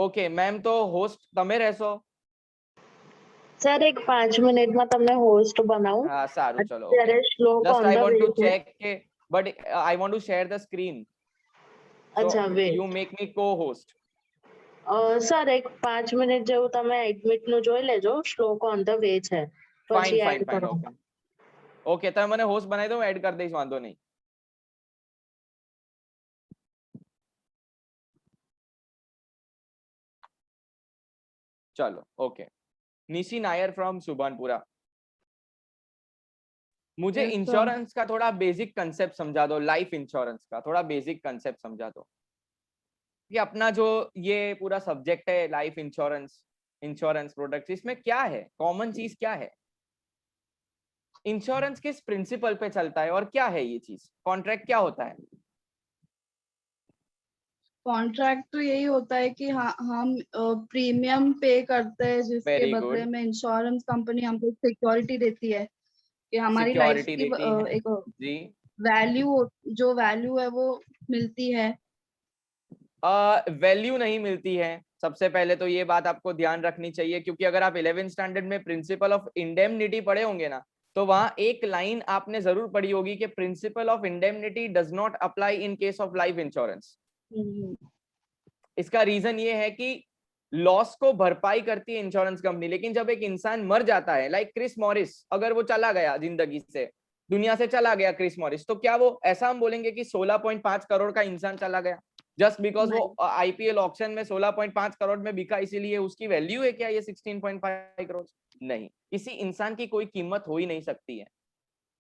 Okay ma'am, તો host તમે રહેશો? સર એક 5 મિનિટમાં તમને હોસ્ટ બનાવું. હા સારું, ચલો. અત્યારે Shlok just on I the want way to છે. ચેક કે but I want to share the screen, so અચ્છા you wait. Make me co-host. Sir એક 5 મિનિટ જેવું તમે એડમિટનું જોઈ લેજો. શ્લોક ઓન ધ વે છે, ફાઇન પછી ફાઇન એડ ફાઇન, કરો. ઓકે ઓકે, તમે મને હોસ્ટ બનાવી દો, હું એડ કરી દઈશ, વાંધો નહીં. चलो ओके. निशी नायर फ्रॉम सुभानपुरा. मुझे Yes, sir. इंश्योरेंस का थोड़ा बेसिक कंसेप्ट समझा दो, लाइफ इंश्योरेंस का थोड़ा बेसिक कंसेप्ट समझा दो कि अपना जो ये पूरा सब्जेक्ट है लाइफ इंश्योरेंस, इंश्योरेंस प्रोडक्ट, इसमें क्या है, कॉमन चीज क्या है, इंश्योरेंस किस प्रिंसिपल पे चलता है और क्या है ये चीज, कॉन्ट्रैक्ट क्या होता है? कॉन्ट्रैक्ट तो यही होता है कि हम प्रीमियम पे करते हैं, जिसके Very बदले good. में इंश्योरेंस कंपनी हमको सिक्योरिटी देती है कि हमारी लाइफ सिक्योरिटी की देती है एक जी. जो वैल्यू है वो मिलती है. वैल्यू नहीं मिलती है. सबसे पहले तो ये बात आपको ध्यान रखनी चाहिए, क्योंकि अगर आप 11th स्टैंडर्ड में प्रिंसिपल ऑफ इंडेमनिटी पढ़े होंगे ना, तो वहां एक लाइन आपने जरूर पढ़ी होगी कि principle of indemnity does not apply in case of life insurance. इसका रीजन ये है कि लॉस को भरपाई करती है इंश्योरेंस कंपनी, लेकिन जब एक इंसान मर जाता है, लाइक क्रिस मॉरिस, अगर वो चला गया जिंदगी से, दुनिया से चला गया क्रिस मॉरिस, तो क्या वो ऐसा हम बोलेंगे कि 16.5 करोड़ का इंसान चला गया जस्ट बिकॉज वो आईपीएल ऑक्शन में 16.5 करोड़ में बिका, इसीलिए उसकी वैल्यू है क्या ये 16.5 करोड़? नहीं, किसी इंसान की कोई कीमत हो ही नहीं सकती है.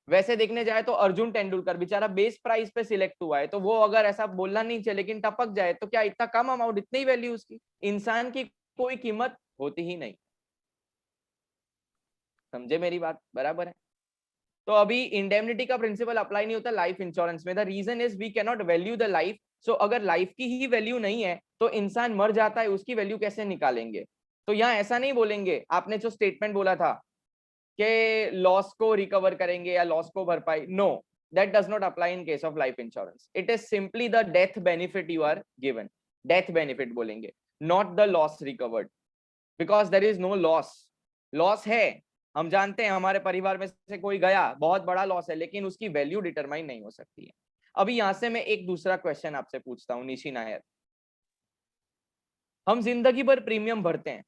वैसे देखने जाए तो अर्जुन तेंदुलकर बेचारा बेस प्राइस पे सिलेक्ट हुआ है, तो वो अगर ऐसा बोलना नहीं चाहिए, लेकिन टपक जाए तो क्या इतना कम अमाउंट, इतनी वैल्यू उसकी? इंसान की कोई कीमत होती ही नहीं. समझे मेरी बात? बराबर है. तो अभी इंडेमनिटी का प्रिंसिपल अप्लाई नहीं होता लाइफ इंश्योरेंस में. The reason is we can not value the life. So अगर लाइफ की ही वैल्यू नहीं है तो इंसान मर जाता है, उसकी वैल्यू कैसे निकालेंगे? तो यहाँ ऐसा नहीं बोलेंगे, आपने जो स्टेटमेंट बोला था कि लॉस को रिकवर करेंगे या लॉस को भरपाई, no, that does not apply in case of life insurance. It is simply the death benefit you are given. Death benefit बोलेंगे, not the loss recovered, because there is no loss. Loss है, हम जानते हैं, हमारे परिवार में से कोई गया, बहुत बड़ा लॉस है, लेकिन उसकी वैल्यू डिटरमाइन नहीं हो सकती है. अभी यहां से मैं एक दूसरा क्वेश्चन आपसे पूछता हूं निशी नायर. हम जिंदगी भर प्रीमियम भरते हैं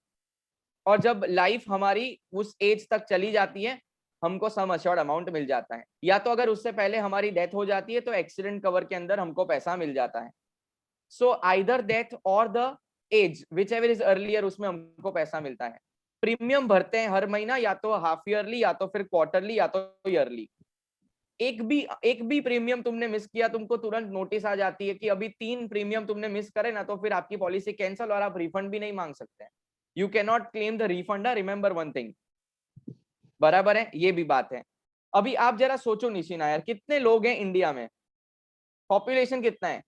और जब लाइफ हमारी उस एज तक चली जाती है, हमको सम अश्योर्ड अमाउंट मिल जाता है, या तो अगर उससे पहले हमारी डेथ हो जाती है तो एक्सीडेंट कवर के अंदर हमको पैसा मिल जाता है. So either death or the age, whichever is earlier, उसमें हमको पैसा मिलता है. प्रीमियम भरते हैं हर महीना, या तो हाफ ईयरली, या तो फिर क्वार्टरली, या तो ईयरली. एक भी प्रीमियम तुमने मिस किया, तुमको तुरंत नोटिस आ जाती है कि अभी 3 प्रीमियम तुमने मिस करे ना, तो फिर आपकी पॉलिसी कैंसिल और आप रिफंड भी नहीं मांग सकते हैं. You can not claim the refund. Remember one thing. बराबर है, ये भी बात है. अभी आप जरा सोचो निशी नायर, कितने लोग हैं इंडिया में, पॉपुलेशन कितना है?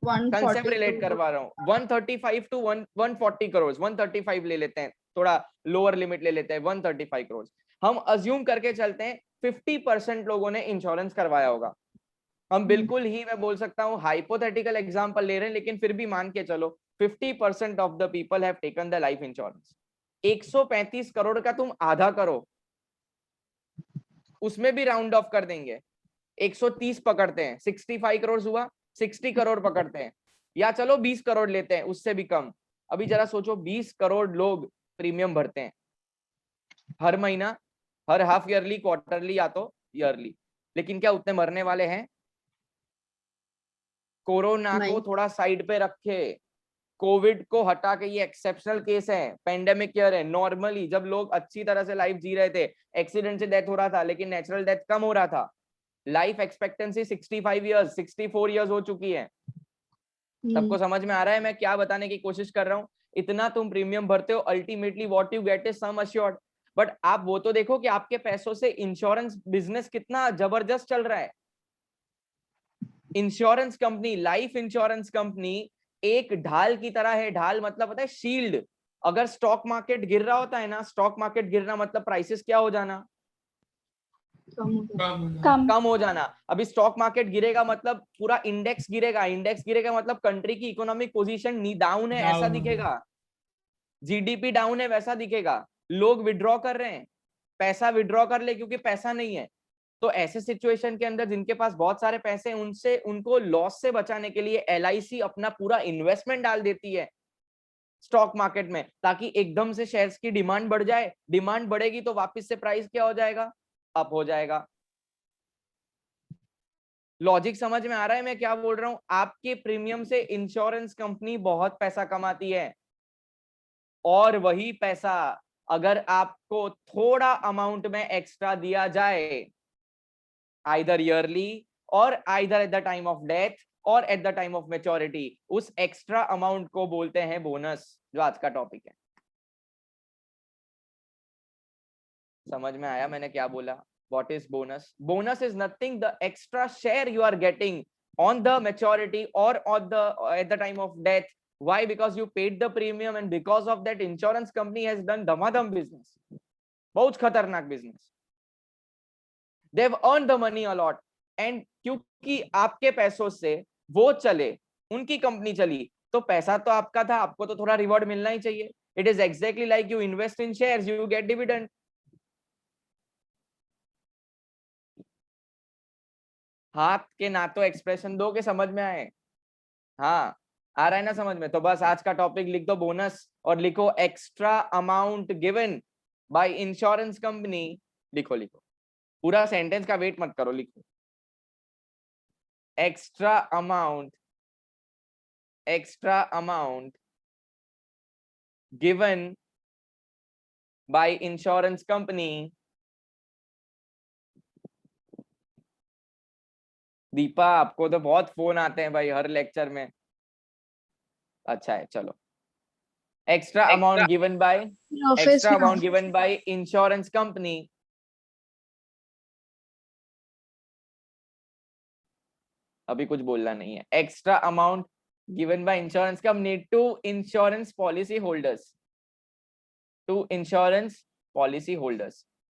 कंसेप्ट रिलेट करवा रहा हूँ. 135 टू 140 करोड़, 135 ले लेते हैं, थोड़ा लोअर लिमिट ले लेते हैं, 135 करोड़. हम अज्यूम करके चलते हैं 50% लोगों ने इंश्योरेंस करवाया होगा. हम बिल्कुल ही, मैं बोल सकता हूँ, हाइपोथेटिकल एग्जांपल ले रहे हैं, लेकिन फिर भी मान के चलो 50% of the people have taken the life insurance. 135 crore का तुम आधा करो, उसमें भी राउंड ऑफ कर देंगे, 130 पकड़ते हैं, 65 करोड़ हुआ, 60 करोड़ पकड़ते हैं, या चलो 20 करोड़ लेते हैं, उससे भी कम. अभी जरा सोचो, 20 करोड़ लोग प्रीमियम भरते हैं हर महीना, हर हाफ ईयरली, क्वार्टरली, या तो ईयरली, लेकिन क्या उतने मरने वाले हैं? कोरोना को थोड़ा साइड पे रखे, कोविड को हटा के, ये एक्सेप्शनल केस है, पेंडेमिक ईयर है. नॉर्मली जब लोग अच्छी तरह से लाइफ जी रहे थे, एक्सीडेंट से डेथ हो रहा था, लेकिन नेचुरल डेथ कम हो रहा था. लाइफ एक्सपेक्टेंसी 65 इयर्स, 64 इयर्स हो चुकी है. सबको समझ में आ रहा है मैं क्या बताने की कोशिश कर रहा हूँ? इतना तुम प्रीमियम भरते हो, ultimately what you get is sum assured. But आप वो तो देखो कि आपके पैसों से इंश्योरेंस बिजनेस कितना जबरदस्त चल रहा है. Insurance company, life insurance company एक ढाल की तरह है. ढाल मतलब पता है, शील्ड. अगर स्टॉक मार्केट गिर रहा होता है ना, स्टॉक मार्केट गिरना मतलब प्राइसेस क्या हो जाना, कम हो जाना। अभी स्टॉक मार्केट गिरेगा मतलब पूरा इंडेक्स गिरेगा, इंडेक्स गिरेगा मतलब कंट्री की इकोनॉमिक पोजीशन डाउन है ऐसा दिखेगा, जीडीपी डाउन है वैसा दिखेगा, लोग विड्रॉ कर रहे हैं, पैसा विड्रॉ कर ले क्योंकि पैसा नहीं है। तो ऐसे सिचुएशन के अंदर जिनके पास बहुत सारे पैसे हैं उनसे उनको लॉस से बचाने के लिए एलआईसी अपना पूरा इन्वेस्टमेंट डाल देती है स्टॉक मार्केट में, ताकि एकदम से शेयर्स की डिमांड बढ़ जाए, डिमांड बढ़ेगी तो वापस से प्राइस क्या हो जाएगा, अप हो जाएगा। लॉजिक समझ में आ रहा है मैं क्या बोल रहा हूं? आपके प्रीमियम से इंश्योरेंस कंपनी बहुत पैसा कमाती है, और वही पैसा अगर आपको थोड़ा अमाउंट में एक्स्ट्रा दिया जाए, आइदर ईयरली और either at the time of death और at the time of maturity, उस एक्स्ट्रा अमाउंट को बोलते हैं बोनस, जो आज का टॉपिक है। समझ में आया मैंने क्या बोला? What is bonus? Bonus is nothing the extra share you are getting on the maturity or on the at the time of death. Why? Because you paid the premium and because of that insurance company has done dhamadham business. बहुत खतरनाक business. They've earned the money a lot and क्योंकि आपके पैसों से वो चले, उनकी company चली, तो पैसा तो आपका था, आपको तो थोड़ा रिवॉर्ड मिलना ही चाहिए. It is exactly like you invest in shares, you get dividend. हाथ के ना तो एक्सप्रेशन दो के समझ में आए, हाँ आ रहा है ना समझ में? तो बस आज का टॉपिक लिख दो बोनस और लिखो extra amount given by insurance company. लिखो लिखो, पूरा सेंटेंस का वेट मत करो, लिखो extra amount given by insurance company. Deepa आपको तो बहुत फोन आते हैं भाई हर लेक्चर में। अच्छा है चलो, extra amount given by insurance company अभी कुछ बोलना नहीं है। Extra amount given by insurance company to insurance policy holders.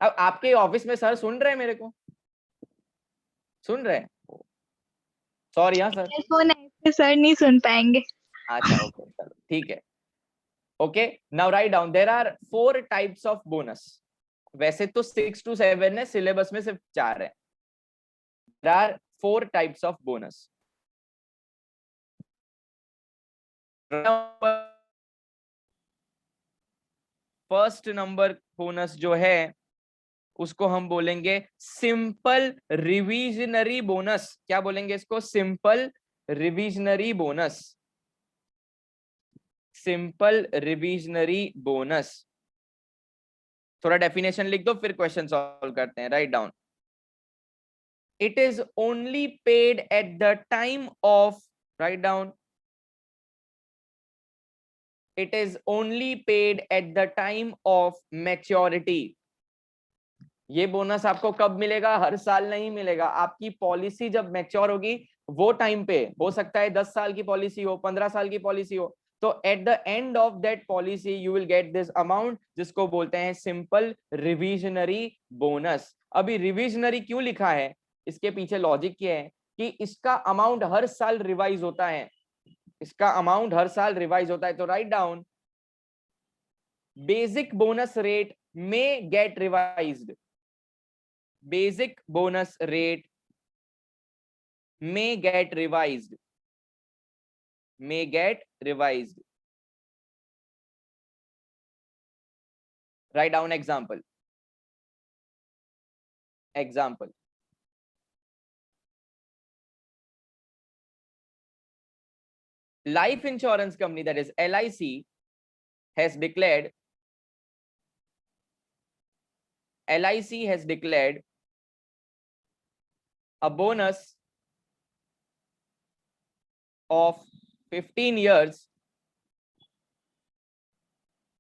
अब आपके ऑफिस में सर सुन रहे हैं मेरे को? सुन रहे हैं? सॉरी हाँ सर, फोन है सर, नहीं सुन पाएंगे। अच्छा ओके चलो ठीक है। Okay now write down, there are 4 types of bonus. वैसे तो 6 to 7 है, सिलेबस में सिर्फ 4 है। There are 4 types of bonus. First number bonus जो है उसको हम बोलेंगे सिंपल रिविजनरी बोनस। क्या बोलेंगे इसको? Simple reversionary bonus. Simple reversionary bonus. थोड़ा डेफिनेशन लिख दो फिर क्वेश्चन सॉल्व करते हैं। Write down, it is only paid eight the time of, write down, it is only paid at the time of maturity। ये बोनस आपको कब मिलेगा? हर साल नहीं मिलेगा। आपकी पॉलिसी जब मैच्योर होगी वो टाइम पे, हो सकता है 10 साल की पॉलिसी हो, 15 साल की पॉलिसी हो, तो at the end of that policy you will get this amount, जिसको बोलते हैं सिंपल रिविजनरी बोनस। अभी रिविजनरी क्यों लिखा है, इसके पीछे लॉजिक क्या है कि इसका अमाउंट हर साल रिवाइज होता है, इसका अमाउंट हर साल रिवाइज होता है। तो write down, basic bonus rate में get revised, basic bonus rate may get revised, may get revised। Write down example, example, life insurance company, that is LIC, has declared a bonus of 15 years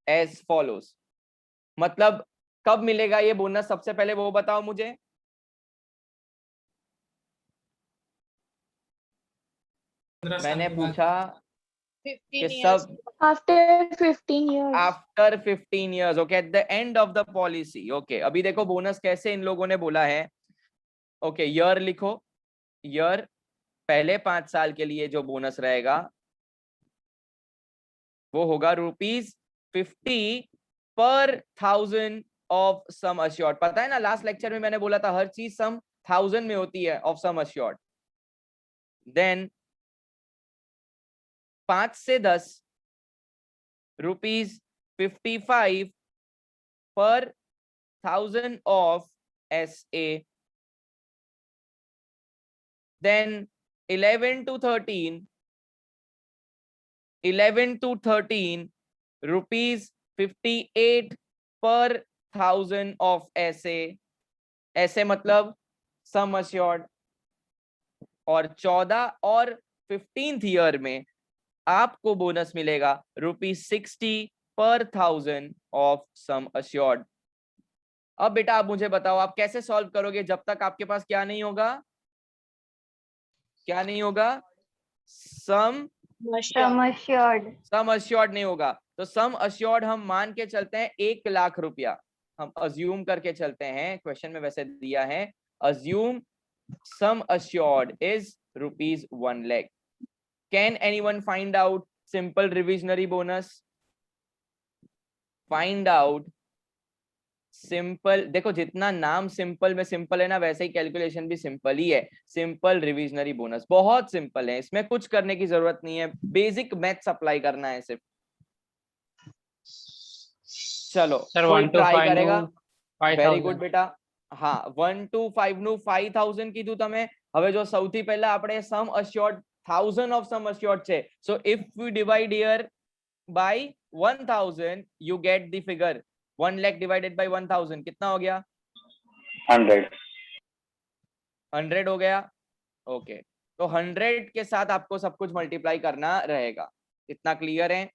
as follows। मतलब कब मिलेगा ये bonus? सबसे पहले वो बताओ मुझे। मैंने पूछा कि सब after 15 years। After 15 years, okay, at the end of the policy. Okay, अभी देखो बोनस कैसे इन लोगों ने बोला है ओके ईयर लिखो, ईयर पहले 5 साल के लिए जो बोनस रहेगा वो होगा ₹50 पर 1000 ऑफ सम अश्योर्ड। पता है ना लास्ट लेक्चर में मैंने बोला था हर चीज सम 1000 में होती है ऑफ सम अश्योर्ड। देन 5 से 10 ₹55 पर 1000 ऑफ SA। Then 11 to 13 ₹58 पर 1000 ऑफ SA मतलब सम अश्योर्ड। और 14 और 15th ईयर में आपको बोनस मिलेगा ₹60 पर 1000 ऑफ सम अश्योर्ड। अब बेटा आप मुझे बताओ आप कैसे सॉल्व करोगे जब तक आपके पास क्या नहीं होगा, क्या नहीं होगा, सम अश्योर्ड नहीं होगा। तो सम अश्योर्ड हम मान के चलते हैं 1 लाख रुपया, हम अज्यूम करके चलते हैं, क्वेश्चन में वैसे दिया है assume sum assured is ₹1 lakh। Can anyone find out simple reversionary bonus? Find out simple, देखो जितना नाम सिंपल में सिंपल है ना वैसे ही कैलकुलेशन भी सिंपल ही है। सिंपल रिविजनरी बोनस बहुत सिंपल है, इसमें कुछ करने की जरूरत नहीं है, बेसिक मैथ्स अप्लाई करना है सिर्फ। चलो कोई ट्राई करेगा? વેરી ગુડ બેટા। હા 1 to 5 નું 5000 કીધું તમે। હવે જો સૌથી પહેલા આપણે સમ અશ્યોર્ડ 1000 ઓફ સમ અશ્યોર્ડ છે, so if we divide here by 1000 you get the figure 1 lakh divided by 1000 कितना हो गया? 100 हो गया। ओके तो 100 के साथ आपको सब कुछ मल्टीप्लाई करना रहेगा। इतना क्लियर है?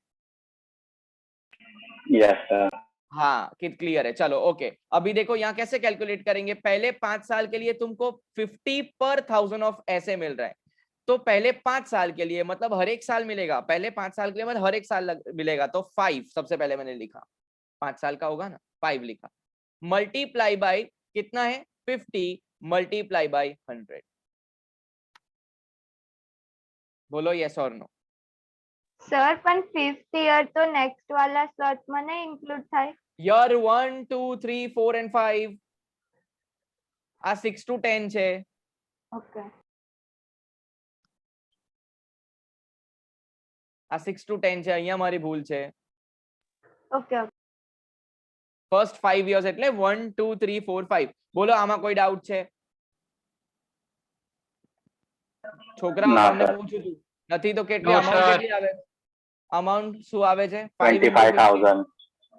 Yes sir. हाँ कित क्लियर है। चलो ओके अभी देखो यहाँ कैसे कैलकुलेट करेंगे। पहले 5 साल के लिए तुमको 50 पर 1000 ऑफ ऐसे मिल रहा है, तो पहले 5 साल के लिए मतलब हर एक साल मिलेगा, पहले 5 साल के लिए मतलब हर एक साल मिलेगा, तो 5 सबसे पहले मैंने लिखा, 5 साल का होगा ना 5 लिखा, मल्टीप्लाई बाय कितना है 50 मल्टीप्लाई बाय 100। बोलो यस और नो। સર પણ 5th યર તો નેક્સ્ટ વાલા સ્લોટમાં નહીં ઇન્ક્લુડ થાય? યર 1 2 3 4 and 5 આ 6 to 10 છે। ઓકે આ 6 to 10 છે, અહીંયા મારી ભૂલ છે। ઓકે ફર્સ્ટ 5 years એટલે 1 2 3 4 5। બોલો આમાં કોઈ ડાઉટ છે? છોકરાઓ ના, તમને સર। પૂછું છું, નથી તો કેટલી No, અમાઉન્ટ sir. કેટલી આવે? અમાઉન્ટ શું આવે છે? 5 into 25,000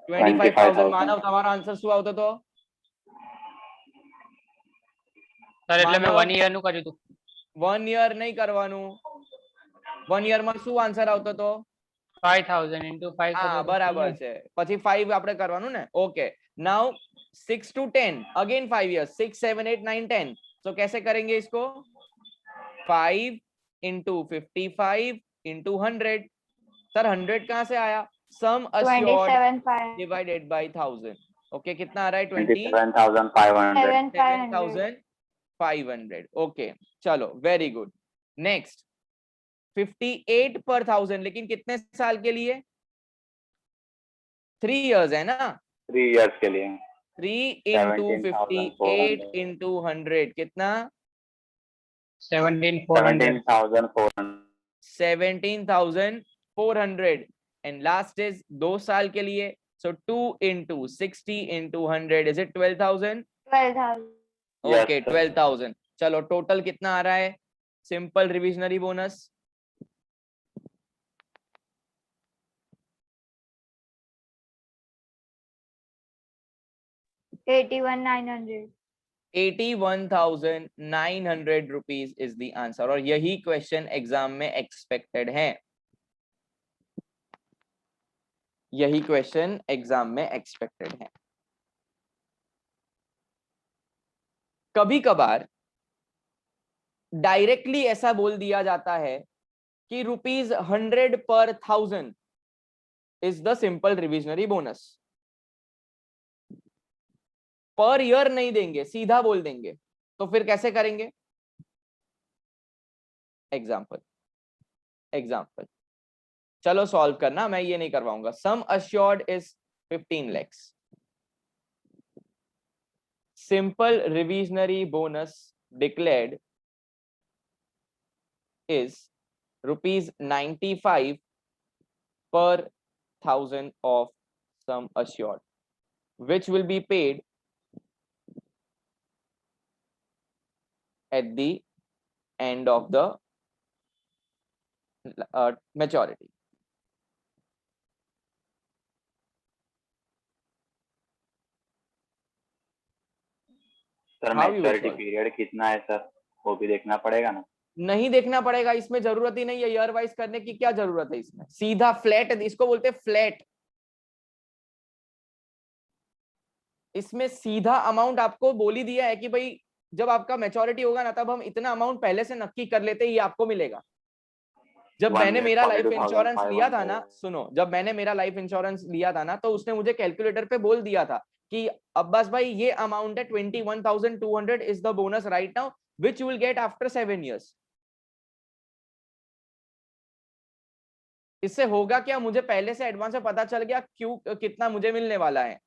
25,000। માનવ તમારો આન્સર શું આવતો તો? સર એટલે મેં માનવ? 1 યર નું કર્યું હતું। 1 year નહીં કરવાનું, 1 year માં શું આન્સર આવતો તો? 5000 into 5 હા બરાબર છે, પછી 5 આપણે કરવાનું ને। Okay now 6 to 10 again 5 years 6 7 8 9 10। तो कैसे करेंगे इसको? 5 into 55 into 100। सर 100 कहाँ से आया? Sum assured 27,500 divided by 1000। Okay कितना आ रहा है? 27,500। 27,500। ओके चलो वेरी गुड। नेक्स्ट 58 पर 1000, लेकिन कितने साल के लिए? 3 years है ना? 3 years के लिए 3 into 58 into 100 कितना? 17,400। 17,400। एंड लास्ट इज 2 साल के लिए, so 2 into 60 into 100 is it 12,000? 12,000 okay 12,000। चलो टोटल कितना आ रहा है simple reversionary bonus 81,900 rupees is the answer. और यही क्वेश्चन एग्जाम में एक्सपेक्टेड है, यही क्वेश्चन एग्जाम में एक्सपेक्टेड है। कभी कभार डायरेक्टली ऐसा बोल दिया जाता है कि ₹100 पर 1000 is the simple reversionary bonus. Per year नहीं देंगे, सीधा बोल देंगे तो फिर कैसे करेंगे? एग्जाम्पल चलो सॉल्व करना, मैं ये नहीं करवाऊंगा। Sum assured is 15 lakhs. Simple revisionary bonus declared is rupees 95 per 1,000 of sum assured, which will be paid at the end of the maturity. Sir How you will maturity solve? Period कितना है sir, वो भी देखना पड़ेगा ना? नहीं देखना पड़ेगा, इसमें जरूरत ही नहीं है, ईयर वाइज करने की क्या जरूरत है इसमें? सीधा फ्लैट, इसको बोलते हैं फ्लैट। इसमें सीधा अमाउंट आपको बोल ही दिया है कि भाई जब आपका मैच्योरिटी होगा ना, तब हम इतना अमाउंट पहले से नक्की कर लेते हैं, ये आपको मिलेगा। जब मैंने मेरा लाइफ इंश्योरेंस लिया था ना, सुनो, जब मैंने मेरा लाइफ इंश्योरेंस लिया था ना, तो उसने मुझे कैलकुलेटर पे बोल दिया था कि अब्बास भाई ये अमाउंट है 21,200 is the bonus right now which you will get after 7 years। इससे होगा क्या, मुझे पहले से एडवांस में पता चल गया क्यों कितना मुझे मिलने वाला है।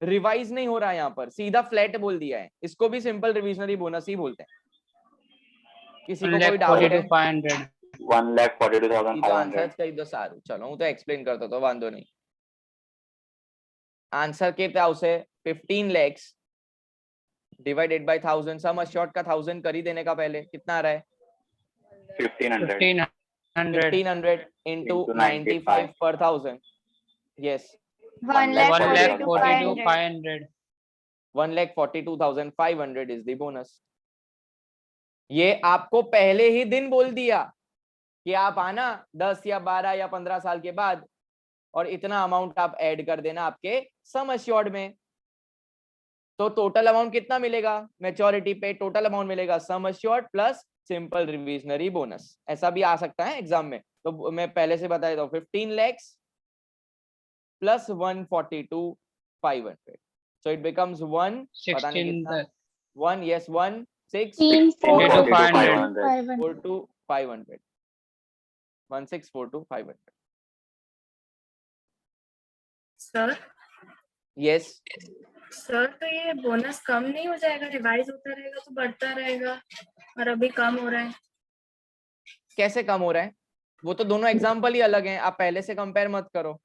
रिवाइज नहीं हो रहा है, यहाँ पर सीधा फ्लैट बोल दिया है। इसको भी सिंपल रिविजनरी बोनस ही बोलते हैं। किसी को कोई डाउट है? 1,42,500. 1,42,500. आंसर कही दो सारू, चलो હું તો एक्सप्लेन करतो तो वांधो नहीं। आंसर कितना આવશે? 15 lakhs divided by 1000, sum assured का 1000 कर ही देने का पहले कितना आ रहा है? 1,500. 1500 into 95 per 1000, yes, 1,42,500. 1,42,500 is the bonus। ये आपको पहले ही दिन बोल दिया कि आप आना 10 या 12 या 15 साल के बाद और इतना अमाउंट आप ऐड कर देना आपके सम अश्योर्ड में। तो टोटल अमाउंट कितना मिलेगा मैच्योरिटी पे? टोटल अमाउंट मिलेगा sum assured plus simple reversionary bonus. ऐसा भी आ सकता है एग्जाम में, तो मैं पहले से बता देता हूँ। 15 lakhs plus 142,500, so it becomes 1, पता नहीं 16 कितना, 1, yes, 1, 6, 42,500. 42,500, 1642,500, sir yes। सर तो ये बोनस कम नहीं हो जाएगा? रिवाइज होता रहेगा तो बढ़ता रहेगा, और अभी कम हो रहा है। कैसे कम हो रहा है? वो तो दोनों एग्जाम्पल ही अलग हैं, आप पहले से कंपेयर मत करो।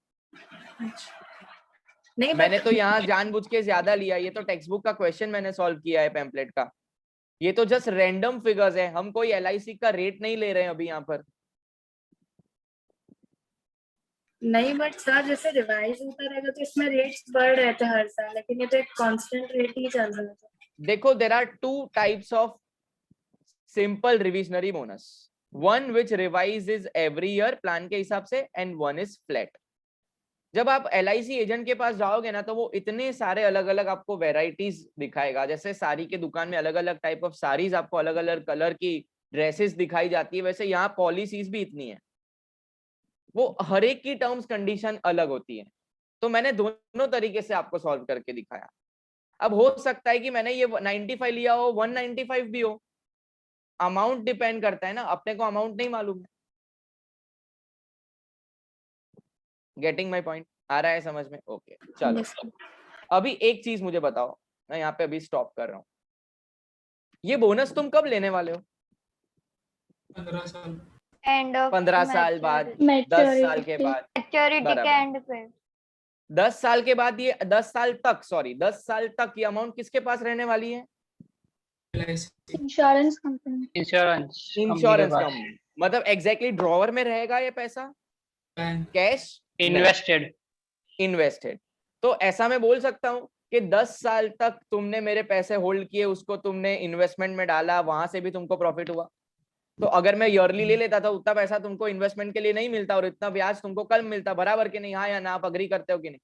नहीं मैंने बट तो यहाँ जानबूझ के ज्यादा लिया, ये तो टेक्स्ट बुक का क्वेश्चन मैंने सॉल्व किया है पैम्पलेट का। ये तो जस्ट रैंडम फिगर्स है, हम कोई LIC का रेट नहीं ले रहे हैं अभी यहाँ पर। नहीं, बट सर जैसे रिवाइज होता रहेगा तो इसमें रेट्स बढ़ रहे थे हर साल, लेकिन ये तो एक कांस्टेंट रेट ही चल रहा था। देखो, there are 2 types of simple reversionary bonus, one which revises every year plan के हिसाब से, एंड वन इज फ्लैट। जब आप LIC एजेंट के पास जाओगे ना, तो वो इतने सारे अलग अलग आपको वेराइटीज दिखाएगा। जैसे साड़ी के दुकान में अलग अलग टाइप ऑफ साड़ीज, आपको अलग अलग कलर की ड्रेसेस दिखाई जाती है, वैसे यहाँ पॉलिसीज भी इतनी है, वो हर एक की टर्म्स कंडीशन अलग होती है। तो मैंने दोनों तरीके से आपको सॉल्व करके दिखाया। अब हो सकता है कि मैंने ये 95 लिया हो, 195 भी हो, अमाउंट डिपेंड करता है ना, अपने को अमाउंट नहीं मालूम है। Getting my point? आ रहा है समझ में? ओके, चलो। अभी एक चीज मुझे बताओ, मैं यहाँ पे अभी स्टॉप कर रहा हूँ। ये बोनस तुम कब लेने वाले हो? 15 साल। एंड ऑफ 15 साल बाद, 10 साल के बाद, मैच्योरिटी के बराबर। एंड पे 10 साल के बाद ये 10 साल तक, सॉरी 10 साल तक ये अमाउंट किसके पास रहने वाली है? Insurance company. Insurance company. मतलब एग्जैक्टली ड्रॉवर में रहेगा ये पैसा, कैश, इन्वेस्टेड। तो ऐसा मैं बोल सकता हूँ कि 10 साल तक तुमने मेरे पैसे होल्ड किए, उसको तुमने इन्वेस्टमेंट में डाला, वहां से भी तुमको प्रॉफिट हुआ। तो अगर मैं ईयरली ले लेता था, उतना पैसा तुमको इन्वेस्टमेंट के लिए नहीं मिलता और इतना ब्याज तुमको कल मिलता, बराबर कि नहीं? हाँ या ना, आप अग्री करते हो कि नहीं?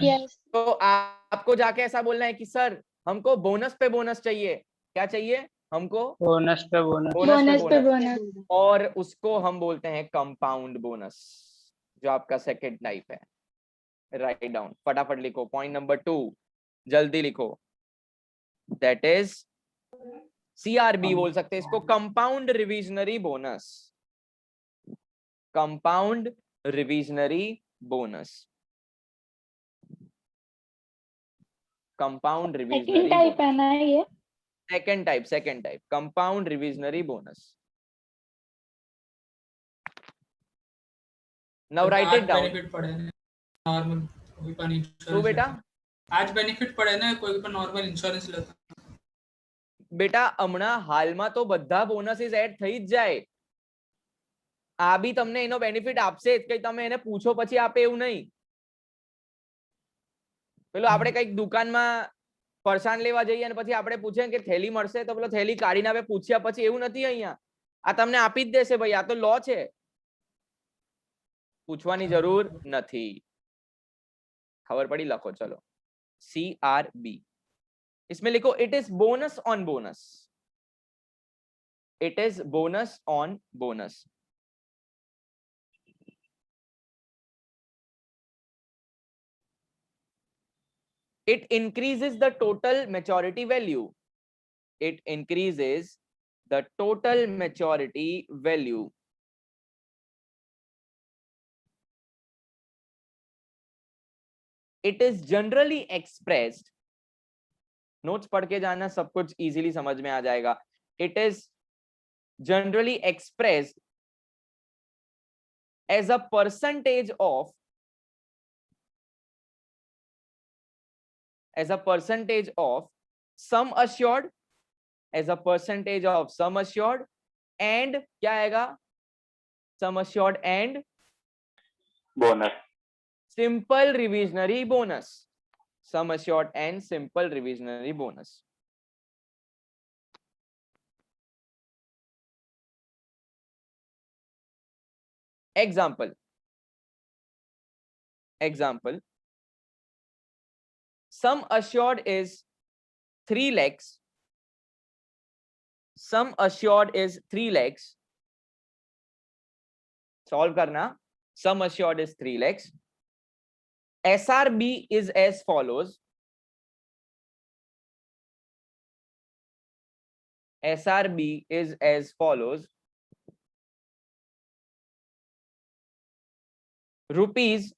यस। तो आपको जाके ऐसा बोलना है कि सर हमको बोनस पे बोनस चाहिए। क्या चाहिए हमको? बोनस पे बोनस। बोनस पे बोनस। और उसको हम बोलते हैं कंपाउंड बोनस, जो आपका सेकंड टाइप है। राइट डाउन, फटाफट लिखो। पॉइंट नंबर 2 जल्दी लिखो। दैट इज CRB बोल सकते हैं इसको, compound revisionary bonus, compound revisionary bonus, compound second revisionary type है ना ये? Second type compound revisionary bonus. Now right it down. Benefit पड़े ने नॉर्मल कोई पण तो इंश्योरेंस बेटा आज बेनिफिट પડે ને કોઈ પણ નોર્મલ ઇન્સ્યોરન્સ લેતા બેટા હમણાં હાલમાં તો બધા બોનસીસ એડ થઈ જ જાય. આ બી તમને એનો બેનિફિટ આપશે જ, કઈ તમે એને પૂછો પછી આપે એવું નહીં. પેલો આપણે કઈક દુકાનમાં ફરસાણ લેવા જઈએ અને પછી આપણે પૂછે કે થેલી મળશે, તો પેલો થેલી કાઢીને આપણે પૂછ્યા પછી એવું નથી. અહીંયા આ તમને આપી જ દેશે ભાઈ, આ તો લો છે, પૂછવાની જરૂર નથી. खबर पड़ी, लखो चलो. CRB इसमें लिखो it is bonus on bonus, it is bonus on bonus. It increases the total maturity value, it increases the total maturity value. It is generally expressed, notes पढ़ के जाना, सब कुछ इजीली समझ में आ जाएगा. It is generally expressed as a percentage of, as a percentage of sum assured, as a percentage of sum assured and क्या आएगा, sum assured and bonus, simple revisionary bonus, sum assured and simple revisionary bonus. Example, sum assured is 3 lakhs, sum assured is 3 lakhs. Solve करना. Sum assured is 3 lakhs. SRB is as follows. SRB is as follows. Rupees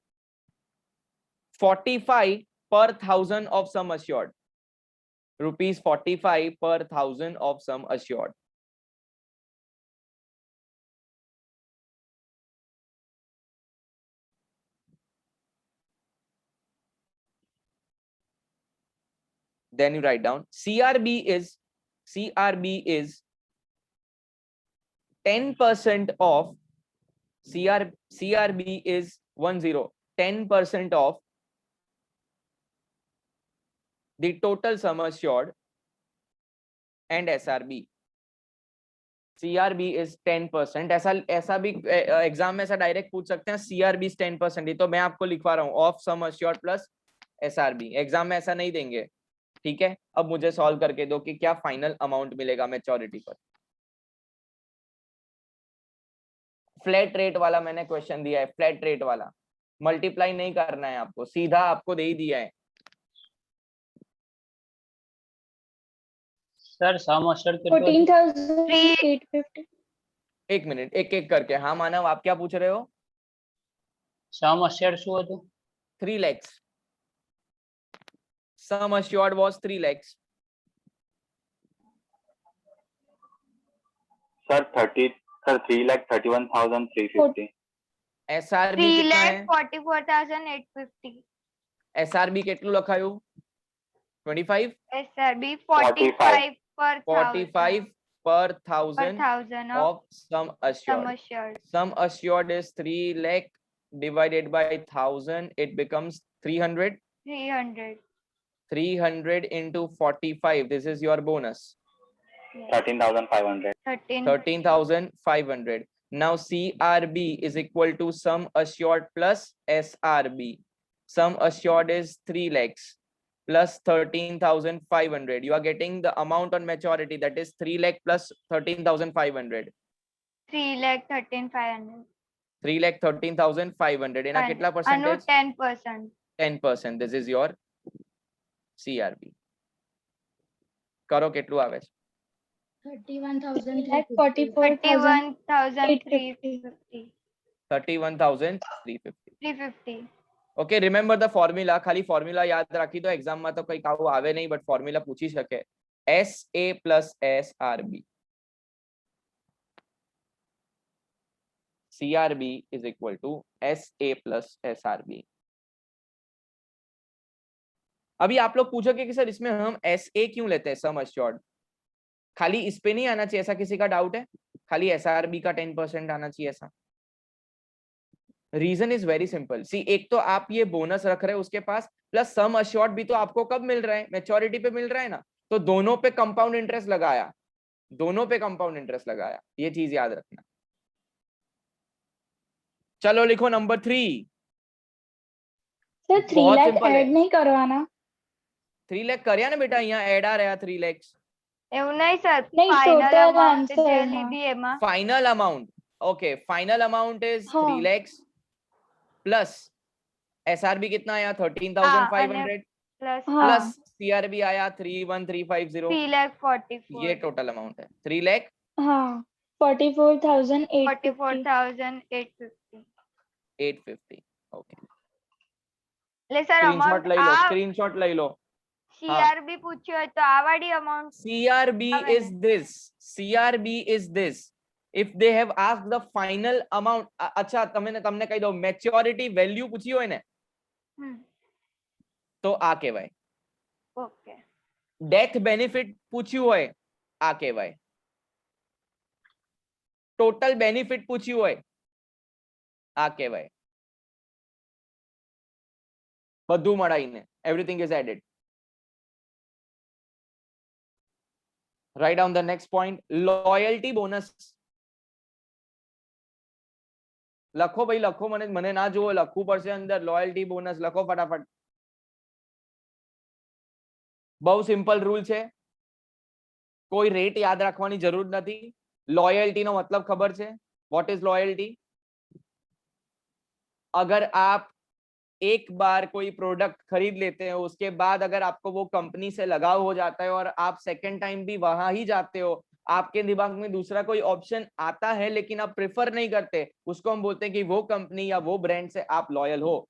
45 per thousand of sum assured. Rupees 45 per thousand of sum assured. Then you write down CRB is 10% of CRB is 10% of the total sum assured and SRB. CRB is 10%. ऐसा भी exam में ऐसा direct पूछ सकते हैं, CRB is 10%. ये तो मैं आपको लिखवा रहा हूँ, of sum assured plus SRB. Exam में ऐसा नहीं देंगे, ठीक है. अब मुझे सॉल्व करके दो कि क्या फाइनल अमाउंट मिलेगा मैच्योरिटी पर. फ्लैट रेट वाला मैंने क्वेश्चन दिया है, फ्लैट रेट वाला मल्टीप्लाई नहीं करना है आपको, सीधा आपको दे ही दिया है. Sir sum assured 14,850. एक मिनट, एक एक करके. हाँ मानव, आप क्या पूछ रहे हो? सम अश्योर्ड શું હતું? 3 lakhs. Sum assured was 3 lakhs. sir 3,31,350. SRB 3,44,850. SRB કેટલું લખાયું? 25. SRB 45 per 45 per thousand thousand of sum assured. Sum assured is 3 lakh divided by 1000, it becomes 300. 300 into 45, this is your bonus. 13,500. 13,500. Now CRB is equal to sum assured plus SRB. Sum assured is 3 lakhs plus 13,500. You are getting the amount on maturity, that is 3 lakh plus 13,500. 3,13,500. 3,13,500. એના કેટલા percentage? 10%. 10%. This is your CRB. કરો કેટલું આવે છે? 31,350. 31,350. 31,350. Okay, remember the formula. ખાલી formula યાદ રાખી દો, એક્ઝામમાં તો કંઈક આવું આવે નહીં, બટ ફોર્મ્યુલા પૂછી શકે. SA plus SRB. CRB is equal to SA plus SRB. अभी आप लोग पूछोगे कि सर इसमें हम SA क्यों लेते हैं सम अश्योर्ड? खाली इस पे नहीं आना चाहिए, ऐसा किसी का डाउट है? खाली SRB का 10% आना चाहिए ऐसा? Reason is very simple. See, एक तो आप ये बोनस रख रहे हैं उसके पास, प्लस सम अश्योर्ड भी तो आपको कब मिल रहा है? मैच्योरिटी पे मिल रहा है ना. तो दोनों पे कंपाउंड इंटरेस्ट लगाया, दोनों पे कंपाउंड इंटरेस्ट लगाया. ये चीज याद रखना. चलो लिखो नंबर 3. सर 3 बहुत लाख सिंपल है. ऐड नहीं करवाना? 3 लाख કર્યા ને બેટા, અહીંયા એડ આ રહ્યા 3 lakhs. એવું નહીં સર, नहीं, ફાઇનલ total અમાઉન્ટ answer, જે हाँ. લીધી એમાં final amount. Okay, final amount is हाँ. 3 lakhs प्लस SRB कितना आया? અને 13,500 પ્લસ हाँ. प्लस CRB आया 31,350. 3,44,000 ये टोटल अमाउंट है 3 लाख हाँ 44,850. 44,850. 850. ओके, એટલે સર स्क्रीनशॉट અમાઉન્ટ લઈ લો, આ स्क्रीनशॉट લઈ લો. CRB પૂછ્યું હોય તો આ વાળી અમાઉન્ટ CRB આવે is this. CRB is this. If they have asked the final amount, अच्छा તમને કહી દો, મેચ્યોરિટી વેલ્યુ પૂછી હોય ને તો આ કહેવાય. ઓકે. ડેથ બેનિફિટ પૂછ્યું હોય આ કહેવાય. ટોટલ બેનિફિટ પૂછ્યું હોય આ કહેવાય. બધું મળાઈને everything is added. Write down the next point. Loyalty bonus. લખો ભાઈ, લખો. મને ના જોવો, લખવું પડશે અંદર. લોયલ્ટી બોનસ લખો ફટાફટ. બહુ સિમ્પલ રૂલ છે, કોઈ રેટ યાદ રાખવાની જરૂર નથી. लॉयल्टी નો मतलब खबर છે? What is loyalty? अगर आप एक बार कोई प्रोडक्ट खरीद लेते हैं, उसके बाद अगर आपको वो कंपनी से लगाव हो जाता है और आप सेकंड टाइम भी वहां ही जाते हो, आपके दिमाग में दूसरा कोई ऑप्शन आता है लेकिन आप प्रेफर नहीं करते, उसको हम बोलते हैं कि वो कंपनी या वो ब्रांड से आप लॉयल हो.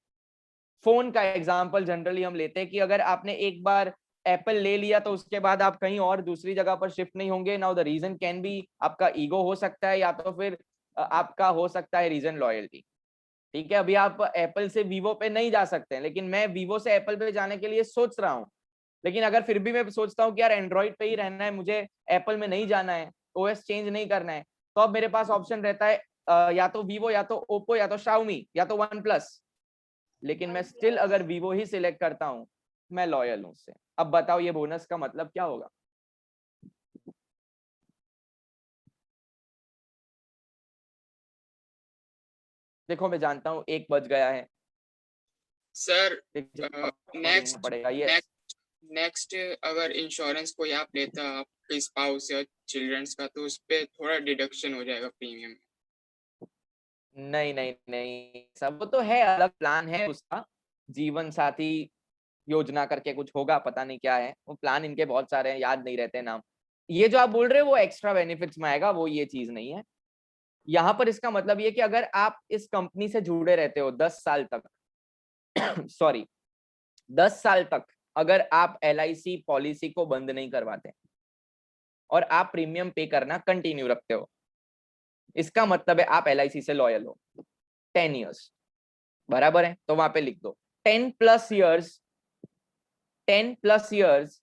फोन का एग्जांपल जनरली हम लेते हैं कि अगर आपने एक बार एप्पल ले लिया तो उसके बाद आप कहीं और दूसरी जगह पर शिफ्ट नहीं होंगे. Now the reason can be आपका ईगो हो सकता है, या तो फिर आपका हो सकता है रीजन लॉयल्टी. ठीक है, अभी आप एप्पल से वीवो पे नहीं जा सकते हैं, लेकिन मैं वीवो से एप्पल पे जाने के लिए सोच रहा हूँ. लेकिन अगर फिर भी मैं सोचता हूँ कि यार एंड्रॉइड पे ही रहना है, मुझे एप्पल में नहीं जाना है, ओएस चेंज नहीं करना है, तो अब मेरे पास ऑप्शन रहता है या तो वीवो, या तो ओप्पो, या तो शाओमी, या तो वन प्लस. लेकिन मैं स्टिल अगर वीवो ही सिलेक्ट करता हूँ, मैं लॉयल हूँ उससे. अब बताओ ये बोनस का मतलब क्या होगा? देखो मैं जानता हूँ 1 बज गया है सर. नेक्स्ट पड़ेगा ये. नेक्स्ट अगर इंश्योरेंस कोई आप लेता आपके स्पाउस या चिल्ड्रंस का, तो उस पे थोड़ा डिडक्शन हो जाएगा प्रीमियम. नहीं नहीं नहीं, सब तो है, अलग प्लान है उसका. जीवन साथी योजना करके कुछ होगा, पता नहीं क्या है वो प्लान. इनके बहुत सारे हैं, याद नहीं रहते नाम. ये जो आप बोल रहे हो वो एक्स्ट्रा बेनिफिट्स में आएगा, वो ये चीज नहीं है. यहाँ पर इसका मतलब ये कि अगर आप इस कंपनी से जुड़े रहते हो 10 साल तक सॉरी 10 साल तक अगर आप LIC पॉलिसी को बंद नहीं करवाते और आप प्रीमियम पे करना कंटिन्यू रखते हो, इसका मतलब है आप LIC से लॉयल हो. 10 इयर्स बराबर है, तो वहां पे लिख दो 10 plus years 10 plus years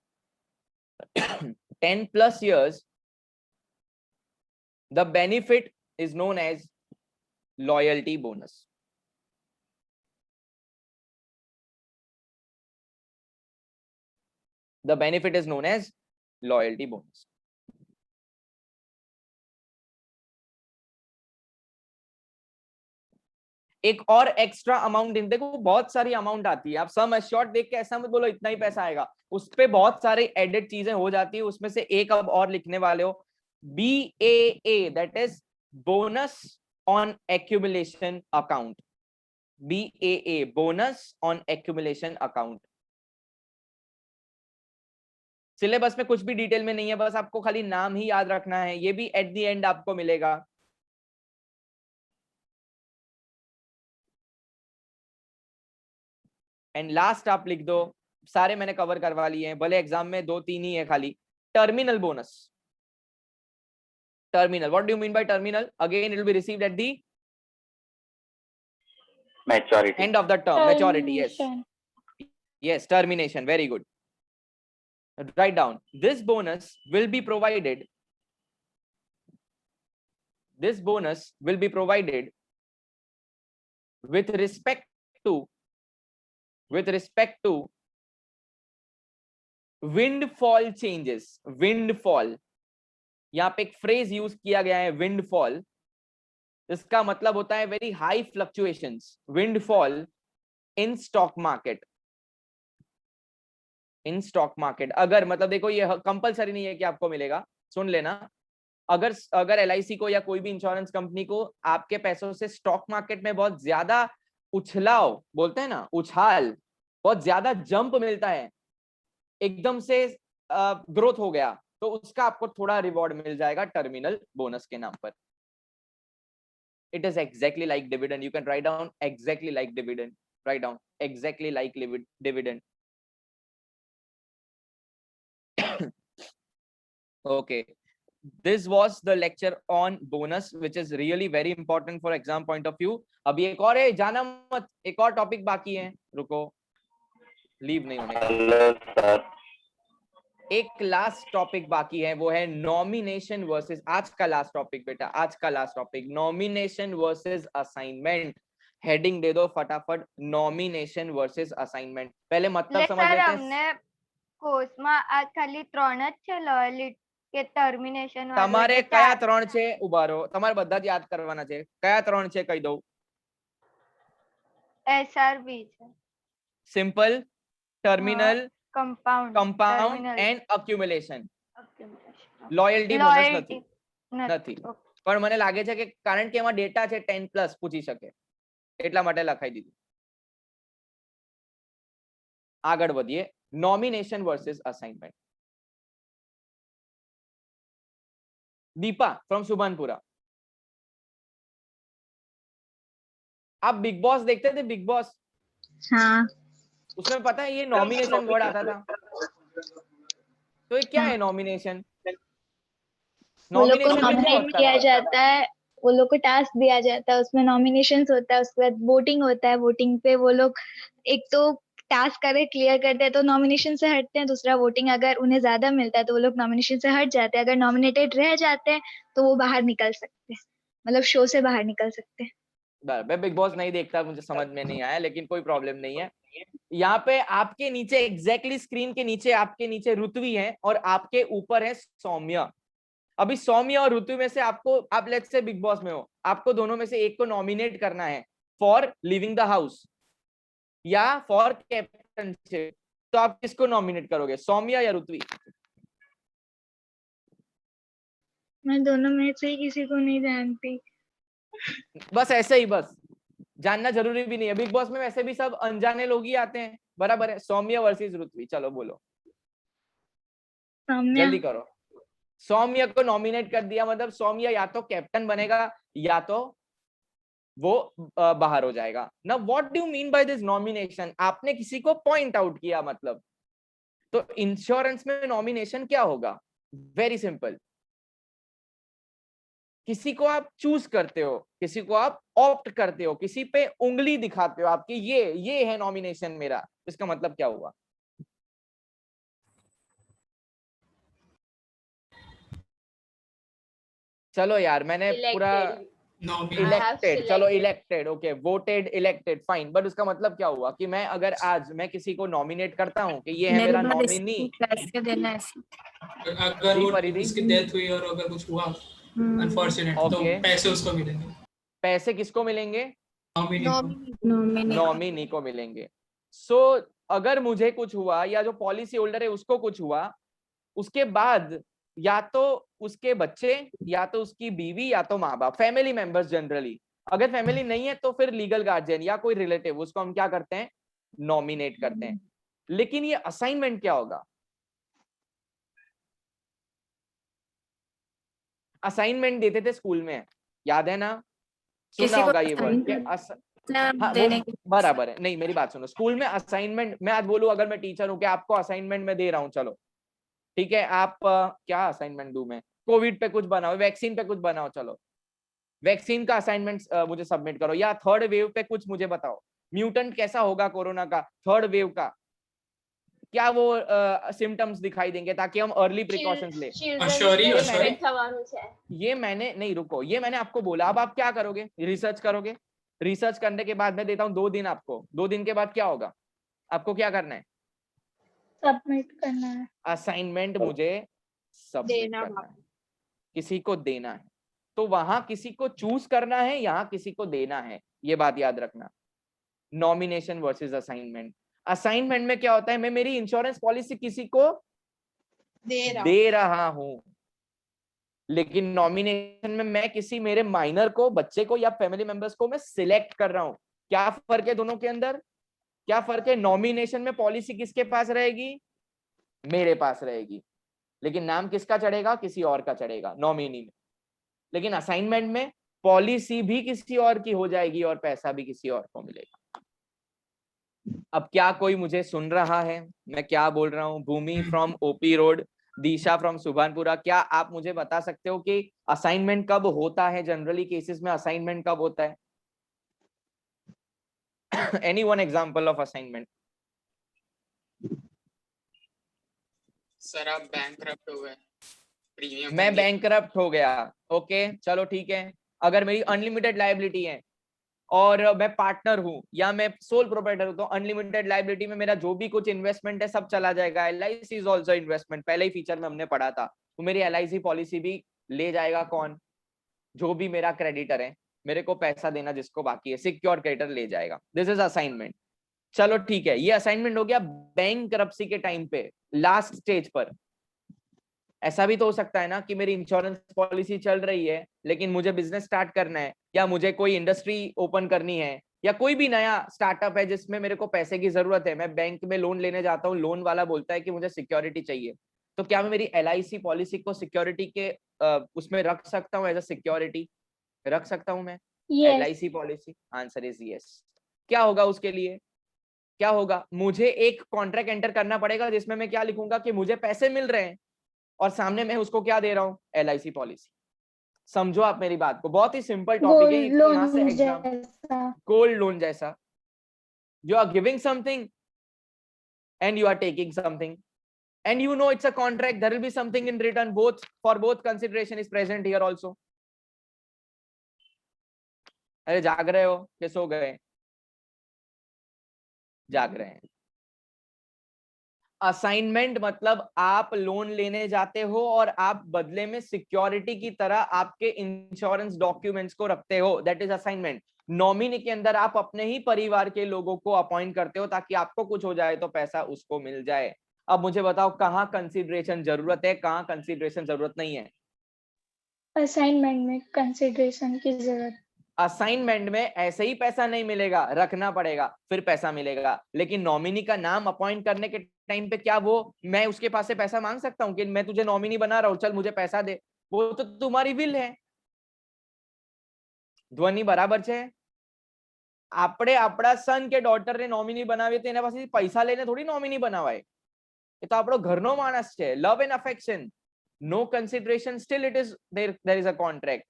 10 plus years the benefit is known as loyalty bonus. The benefit is known as loyalty bonus. एक और एक्स्ट्रा अमाउंट इन, देखो बहुत सारी अमाउंट आती है, आप सम एश्योर्ड देख के ऐसा मत बोलो इतना ही पैसा आएगा, उस पे बहुत सारी एडेड चीजें हो जाती है. उसमें से एक अब और लिखने वाले हो, BAA, that is bonus on accumulation account. BAA, bonus on accumulation account. Syllabus में कुछ भी डिटेल में नहीं है, बस आपको खाली नाम ही याद रखना है, ये भी एट द एंड आपको मिलेगा। एंड लास्ट आप लिख दो, सारे मैंने कवर करवा लिए हैं, भले एग्जाम में 2-3 ही है खाली। Terminal bonus. Terminal, what do you mean by terminal? Again it will be received at the Maturity. end of the term, maturity. Yes, Termination. yes, termination, very good. Write down, this bonus will be provided, this bonus will be provided with respect to windfall changes. Windfall, यहाँ पे एक phrase use किया गया है windfall, इसका मतलब होता है very high fluctuations, windfall in stock market. In stock market अगर, मतलब देखो ये कंपलसरी नहीं है कि आपको मिलेगा, सुन लेना, अगर LIC को या कोई भी इंश्योरेंस कंपनी को आपके पैसों से स्टॉक मार्केट में बहुत ज्यादा उछलाव, बोलते हैं ना उछाल, बहुत ज्यादा जंप मिलता है, एकदम से ग्रोथ हो गया, तो उसका आपको थोड़ा रिवॉर्ड मिल जाएगा टर्मिनल बोनस के नाम पर। It is exactly like dividend. You can write down exactly like dividend. Write down exactly like dividend. Okay. This was the lecture on bonus, which is really very important for exam point of view. अभी एक और है, जाना मत, एक और topic बाकी है, रुको, लीव नहीं होने। Hello, sir. एक लास्ट टॉपिक बाकी है, वो है नॉमिनेशन वर्सेस, आज का लास्ट टॉपिक बेटा, आज का last topic, nomination versus assignment. Heading दे दो फटाफट, नॉमिनेशन वर्सेस असाइनमेंट। पहले मतलब समझ लेते हैं। हमने कोर्सમાં આ ખાલી 3 જ છે લોયલિટી કે ટર્મિનેશન વાળું તમારે એટલે કયા 4 3 છે? ઉભારો, તમારે બધા જ યાદ કરવાના છે, કયા 3 છે કહી દઉં। SRB છે, simple, terminal, compound compound and accumulation. Loyalty bonus નથી, નથી, પણ મને લાગે છે કે કારણ કે એમાં ડેટા છે 10+ પૂછી શકે, એટલા માટે લખાઈ દીધું। આગળ વધીએ, nomination versus assignment. Deepa from Subhanpura, आप बिग बॉस देखते थे? बिग बॉस, हाँ। उसमें पता है ये नॉमिनेशन वर्ड आता था, तो ये क्या है नॉमिनेशन? वो लोग को नॉमिनेशन में क्या नॉमिनेट होता किया है? जाता है, वो लोग को टास्क दिया जाता है, उसमें नॉमिनेशंस होता है, उसके बाद वोटिंग होता है, वोटिंग पे वो लोग एक तो टास्क करे क्लियर करते हैं तो नॉमिनेशन से हटते हैं, दूसरा वोटिंग अगर उन्हें ज्यादा मिलता है तो वो लोग नॉमिनेशन से हट जाते हैं, अगर नॉमिनेटेड रह जाते हैं तो वो बाहर निकल सकते हैं, मतलब शो से बाहर निकल सकते हैं। मैं बिग बॉस नहीं देखता, मुझे समझ में नहीं आया, लेकिन कोई प्रॉब्लम नहीं है। यहाँ पे आपके नीचे एग्जैक्टली स्क्रीन के नीचे, आपके नीचे ऋत्वी है और आपके ऊपर है सौम्य। अभी सौम्य और ऋत्वी में से आपको, आप लेट्स से बिग बॉस में हो, आपको दोनों में से एक को नॉमिनेट करना है फॉर लिविंग द हाउस या फॉर कैप्टनशिप, तो आप किसको नॉमिनेट करोगे, सौम्य या ऋत्वी? मैं दोनों में से ही किसी को नहीं जानती। बस ऐसे ही, बस जानना जरूरी भी नहीं है, बिग बॉस में वैसे भी सब अनजाने लोग ही आते हैं, बराबर है। सौम्य वर्सेस ऋत्वी, चलो बोलो, जल्दी करो। सौम्य को नॉमिनेट कर दिया, मतलब सौम्य या तो कैप्टन बनेगा या तो वो बाहर हो जाएगा ना। What do you mean by this nomination? आपने किसी को पॉइंट आउट किया, मतलब तो इंश्योरेंस में नॉमिनेशन क्या होगा? वेरी सिंपल, किसी को आप चूज करते हो, किसी को आप ऑप्ट करते हो, किसी पे उंगली दिखाते हो आपकी, ये है नॉमिनेशन मेरा, इसका मतलब क्या हुआ? चलो यार, मैंने पूरा इलेक्टेड, चलो elected, okay, voted, elected, fine, but उसका मतलब क्या हुआ कि मैं अगर आज मैं किसी को नॉमिनेट करता हूँ कि ये है मेरा नॉमिनी, कैसे देना है? अगर वो उसकी डेथ हुई और अगर कुछ हुआ अनफॉर्चुनेट, तो पैसे उसको मिलेंगे। पैसे किसको मिलेंगे? नॉमिनी को मिलेंगे। सो अगर मुझे कुछ हुआ या जो पॉलिसी होल्डर है उसको कुछ हुआ, उसके बाद या तो उसके बच्चे या तो उसकी बीवी या तो माँ बाप, फैमिली मेंबर्स जनरली, अगर फैमिली नहीं है तो फिर लीगल गार्जियन या कोई रिलेटिव, उसको हम क्या करते हैं? नॉमिनेट करते हैं। लेकिन ये असाइनमेंट क्या होगा? असाइनमेंट देते थे स्कूल में, याद है ना, सुना किसी को होगा ये वर्ड। हाँ देने वो बराबर है। नहीं मेरी बात सुनो, स्कूल में असाइनमेंट, मैं आज बोलूं अगर मैं टीचर हूं कि आपको असाइनमेंट में दे रहा हूं, चलो ठीक है, आप क्या असाइनमेंट दूं मैं, कोविड पे कुछ बनाओ, वैक्सीन पे कुछ बनाओ, चलो वैक्सीन का असाइनमेंट मुझे सबमिट करो, या थर्ड वेव पे कुछ मुझे बताओ, म्यूटेंट कैसा होगा कोरोना का, थर्ड वेव का क्या वो सिम्टम्स दिखाई देंगे, ताकि हम अर्ली प्रिकॉशंस ले। ये मैंने नहीं, रुको, ये मैंने आपको बोला। अब आप क्या करोगे, रिसर्च करोगे, रिसर्च करने के बाद मैं देता हूँ 2 दिन आपको, 2 दिन के बाद क्या होगा, आपको क्या करना है, सबमिट करना है, असाइनमेंट मुझे सबमिट करना है, किसी को देना है। तो वहां किसी को चूज करना है, यहाँ किसी को देना है, ये बात याद रखना। Nomination versus assignment. असाइनमेंट में क्या होता है, मैं मेरी इंश्योरेंस पॉलिसी किसी को दे रहा हूं, लेकिन नॉमिनेशन में मैं किसी मेरे माइनर को, बच्चे को या फैमिली मेंबर्स को मैं सिलेक्ट कर रहा हूं। क्या फर्क है दोनों के अंदर, क्या फर्क है, नॉमिनेशन में पॉलिसी किसके पास रहेगी, मेरे पास रहेगी, लेकिन नाम किसका चढ़ेगा, किसी और का चढ़ेगा नॉमिनी में। लेकिन असाइनमेंट में पॉलिसी भी किसी और की हो जाएगी और पैसा भी किसी और को मिलेगा। अब क्या कोई मुझे सुन रहा है, मैं क्या बोल रहा हूँ? Bhumi from OP road, Disha from Subhanpura, क्या आप मुझे बता सकते हो कि असाइनमेंट कब होता है, जनरली केसेस में असाइनमेंट कब होता है? Any one example of assignment? Sir आप बैंकक्रप्ट हो गए, प्रीमियम मैं बैंकक्रप्ट हो गया, ओके चलो ठीक है। अगर मेरी अनलिमिटेड लायबिलिटी है और मैं पार्टनर हूं या मैं सोल प्रोप्राइटर हूं, तो अनलिमिटेड लायबिलिटी में मेरा जो भी कुछ इन्वेस्टमेंट है सब चला जाएगा। LIC इज आल्सो इन्वेस्टमेंट, पहले ही फीचर में हमने पढ़ा था। तो मेरी LIC पॉलिसी भी ले जाएगा कौन, जो भी मेरा क्रेडिटर है, मेरे को पैसा देना जिसको बाकी है, सिक्योर क्रेडिटर ले जाएगा। This is assignment. चलो ठीक है, ये असाइनमेंट हो गया बैंकरप्सी के टाइम पे, लास्ट स्टेज पर। ऐसा भी तो हो सकता है ना कि मेरी इंश्योरेंस पॉलिसी चल रही है लेकिन मुझे बिजनेस स्टार्ट करना है, या मुझे कोई इंडस्ट्री ओपन करनी है, या कोई भी नया स्टार्टअप है जिसमें मेरे को पैसे की जरूरत है। मैं बैंक में लोन लेने जाता हूँ, लोन वाला बोलता है कि मुझे सिक्योरिटी चाहिए, तो क्या मैं मेरी LIC पॉलिसी को सिक्योरिटी के उसमें रख सकता हूँ, एज अ सिक्योरिटी रख सकता हूँ मैं LIC policy? Answer is yes. क्या होगा उसके लिए, क्या होगा, मुझे एक कॉन्ट्रैक्ट एंटर करना पड़ेगा जिसमें मैं क्या लिखूंगा कि मुझे पैसे मिल रहे हैं और सामने मैं उसको क्या दे रहा हूँ, LIC पॉलिसी। समझो आप मेरी बात को, बहुत ही सिंपल टॉपिक है। यहाँ से एग्जाम, गोल्ड लोन जैसा, you are giving something and you are taking something and you know it's a contract, there will be something in return, both for both consideration is present here also. अरे जाग रहे हो कि सो गए? जाग रहे हैं। असाइनमेंट मतलब आप लोन लेने जाते हो और आप बदले में सिक्योरिटी की तरह आपके इंश्योरेंस डॉक्यूमेंट्स को रखते हो, दैट इज असाइनमेंट। नॉमिनी के अंदर आप अपने ही परिवार के लोगों को अपॉइंट करते हो ताकि आपको कुछ हो जाए तो पैसा उसको मिल जाए। अब मुझे बताओ कहाँ कंसीडरेशन जरूरत है, कहाँ कंसीडरेशन जरूरत नहीं है? असाइनमेंट में कंसीडरेशन की जरूरत। असाइनमेंट में ऐसे ही पैसा नहीं मिलेगा, रखना पड़ेगा फिर पैसा मिलेगा। लेकिन नॉमिनी का नाम अपॉइंट करने के टाइम पे क्या वो मैं उसके पास से पैसा मांग सकता हूँ कि मैं तुझे नॉमिनी बना रहा हूँ, चल मुझे पैसा दे? वो तो तुम्हारी विल है। ध्वनि बराबर છે? આપણે આપણા સન કે ડોટર ને નોમિની બનાવીએ તો એના પાસેથી પૈસા લઈને થોડી નોમિની બનાવાય, એ તો આપણો ઘરનો માણસ છે. Love and affection, no consideration, still it is there is a contract.